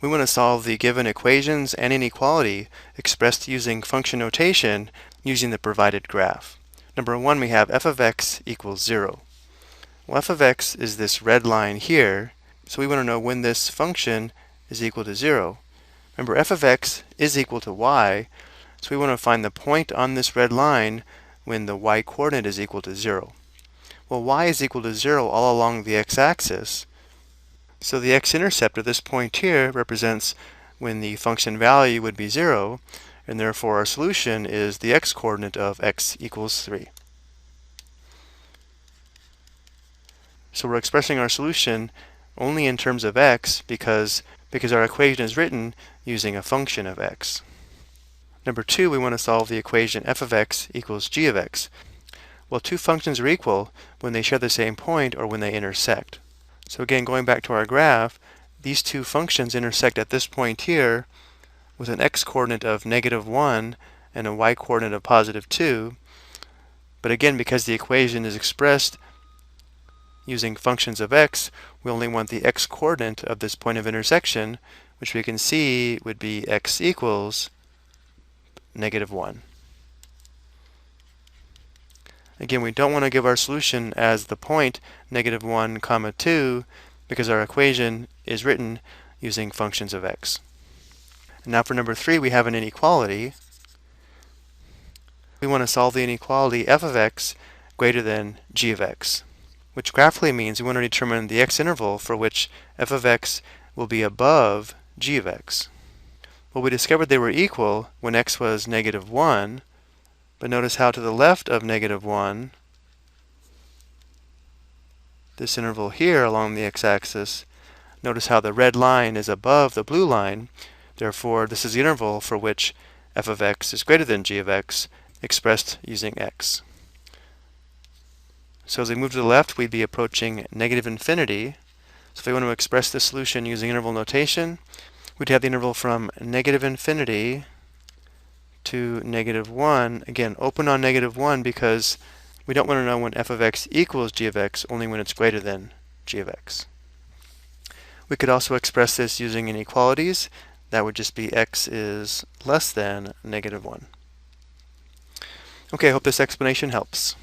We want to solve the given equations and inequality expressed using function notation using the provided graph. Number one, we have f of x equals 0. Well, f of x is this red line here, so we want to know when this function is equal to 0. Remember, f of x is equal to y, so we want to find the point on this red line when the y-coordinate is equal to 0. Well, y is equal to 0 all along the x-axis, so the x-intercept of this point here represents when the function value would be 0, and therefore our solution is the x-coordinate of x equals 3. So we're expressing our solution only in terms of x because our equation is written using a function of x. Number two, we want to solve the equation f of x equals g of x. Well, two functions are equal when they share the same point or when they intersect. So again, going back to our graph, these two functions intersect at this point here with an x-coordinate of -1 and a y-coordinate of +2. But again, because the equation is expressed using functions of x, we only want the x-coordinate of this point of intersection, which we can see would be x equals -1. Again, we don't want to give our solution as the point -1, 2 because our equation is written using functions of x. And now for number 3, we have an inequality. We want to solve the inequality f of x greater than g of x, which graphically means we want to determine the x-interval for which f of x will be above g of x. Well, we discovered they were equal when x was -1, but notice how to the left of -1, this interval here along the x-axis, notice how the red line is above the blue line. Therefore, this is the interval for which f of x is greater than g of x, expressed using x. So as we move to the left, we'd be approaching -infinity. So if we want to express the solution using interval notation, we'd have the interval from -infinity to -1. Again, open on -1 because we don't want to know when f of x equals g of x, only when it's greater than g of x. We could also express this using inequalities. That would just be x is less than -1. Okay, I hope this explanation helps.